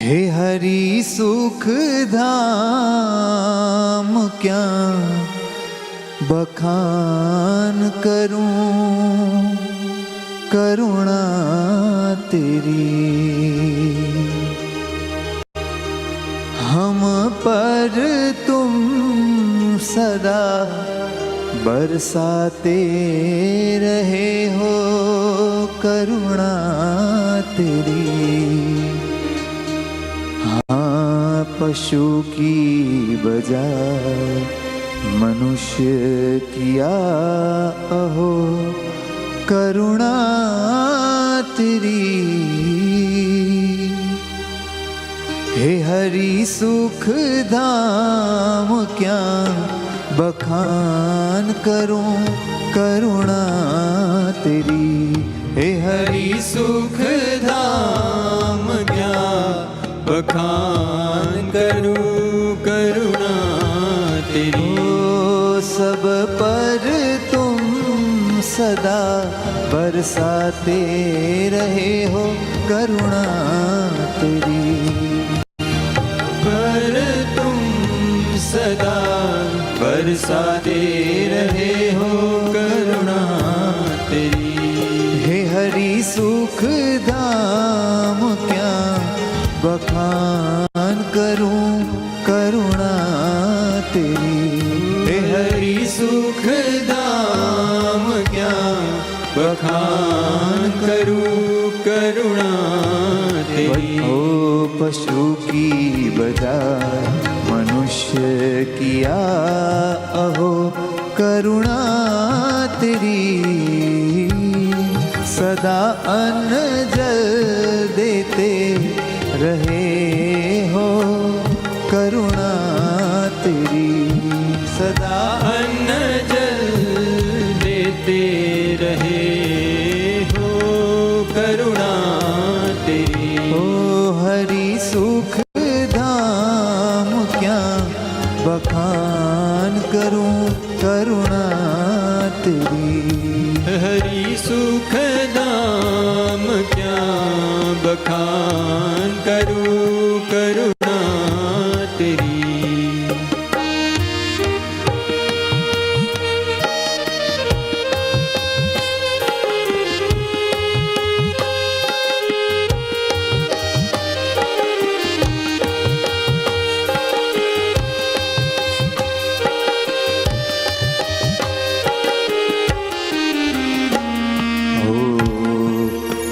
हे हरि सुख धाम क्या बखान करूं करुणा तेरी। हम पर तुम सदा बरसाते रहे हो करुणा तेरी। हाँ पशु की बजाय मनुष्य किया अहो करुणा तेरी। हे हरि सुख धाम क्या बखान करूं करुणा तेरी। हे हरि सुख धाम क्या बखान करूं करुणा तेरी। ओ सब पर तुम सदा बरसाते रहे हो करुणा तेरी। पर तुम सदा बरसाते रहे हो करुणा तेरी। हे हरि सुख धाम क्या बखान करूं करुणा तेरी। हे हरि सुख धाम क्या बखान करूं करुणा तेरी। ओ पशु की बजाय मनुष्य किया अहो करुणा तेरी। सदा अन्न जल देते रहे हो करुणा तेरी। सदा अन्न जल देते रहे हो करुणा तेरी। ओ हरि सुख धाम क्या बखान करूं करुणा तेरी। हरि सुख धाम क्या बखान करूं करुणा तेरी।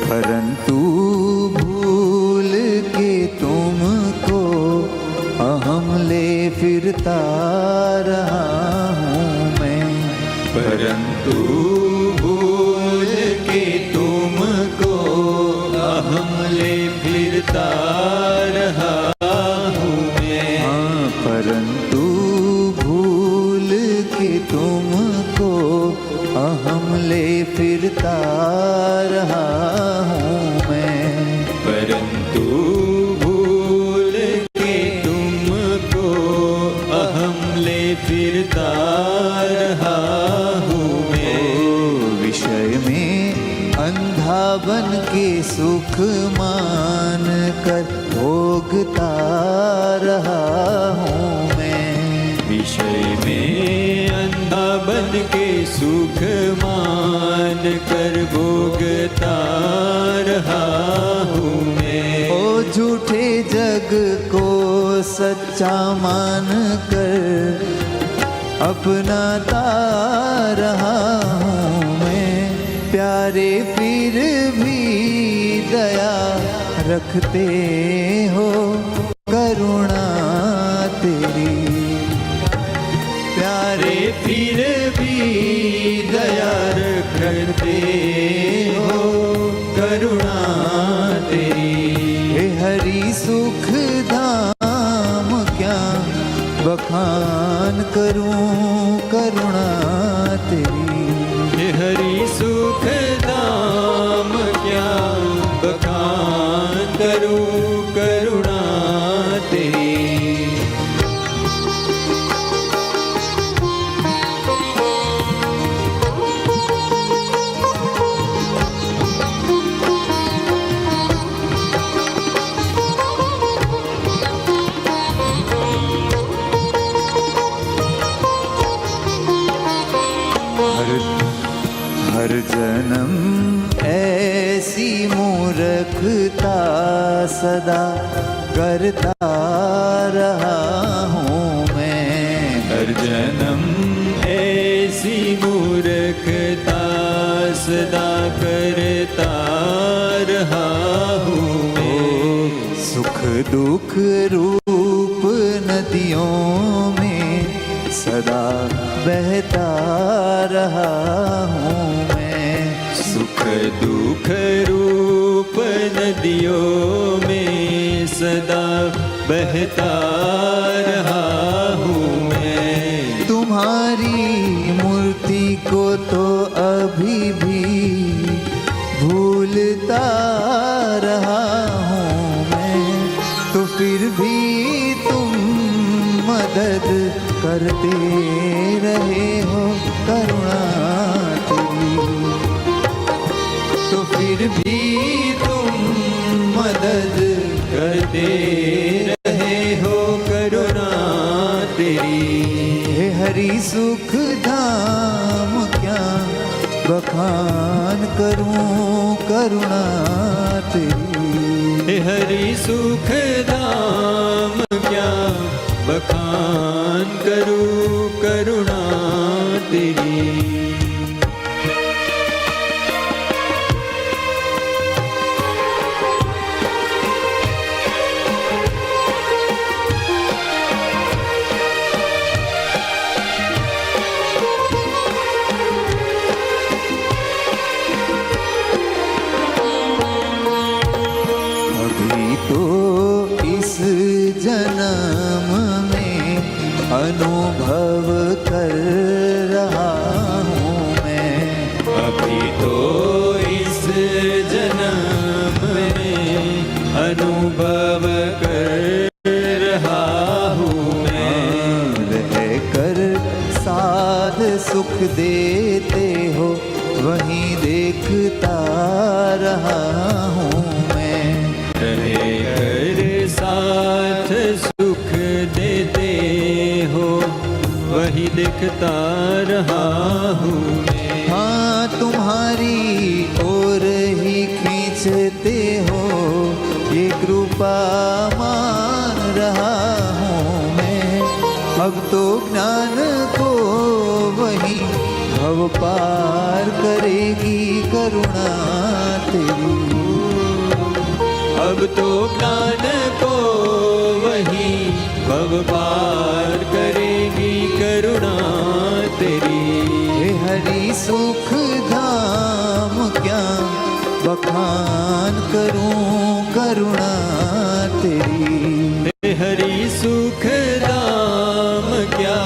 परंतु भूल के तुमको अहम ले फिरता रहा हूँ मैं। परंतु भूल के तुमको अहम ले फिरता रहा हूँ मैं। हाँ परंतु भूल के तुमको अहम ले फिरता रहा हूँ मैं। परंतु भूल के तुमको अहम ले फिरता रहा हूँ मैं। विषय में अंधा बन के सुख मान कर भोगता रहा हूँ मैं। विषय में अंधा बन के सुख मान कर भोगता रहा हूँ मैं। ओ झूठे जग को सच्चा मान कर अपनाता रहा हूँ मैं। प्यारे फिर भी दया रखते हो करुणा तेरी। प्यारे फिर भी दया रखते हो करुणा तेरी। हे हरि सुख धाम क्या बखान करूं करुणा तेरी। हे हरि सुख धाम क्या बखान करूं करुणा तेरी। हर जन्म ऐसी मूर्खता सदा करता रहा हूँ मैं। हर जन्म ऐसी मूर्खता सदा करता रहा हूँ मैं। सुख दुख रूप नदियों में सदा बहता रहा हूँ मैं। सुख दुख रूप नदियों में सदा बहता रहा हूँ मैं। तुम्हारी मूर्ति को तो अभी भी भूलता रहा हूँ मैं, तो फिर भी तुम मदद करते रहे हो करुणा तेरी। तो फिर भी तुम मदद करते रहे हो करुणा तेरी। हे हरि सुख धाम क्या बखान करूं करुणा तेरी। हे हरि सुख धाम क्या बखान करूं करुणा तेरी। जन्म में अनुभव कर रहा हूँ मैं। अभी तो इस जन्म में अनुभव कर रहा हूँ मैं। रह कर साध सुख देते हो वहीं देखता रहा हूँ मैं। रह कर साथ सुख देते हो वही देखता रहा हूँ मैं। हाँ तुम्हारी ओर ही खींचते हो ये कृपा मान रहा हूँ मैं। अब तो ज्ञान को वही भव पार करेगी करुणा तेरी। अब तो ज्ञान को वही भव पार करेगी करुणा तेरी। हे हरि सुख धाम क्या बखान करूं करुणा तेरी। हे हरि सुख धाम क्या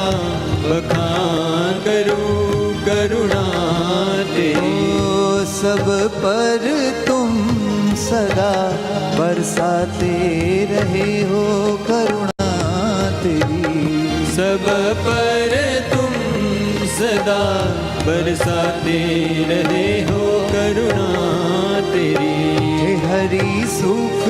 बखान करूं करुणा तेरी। ओ सब पर तुम सदा बरसाते रहे हो करुणा तेरी। सब पर तुम सदा बरसाते रहे हो करुणा तेरी। हे हरि सुख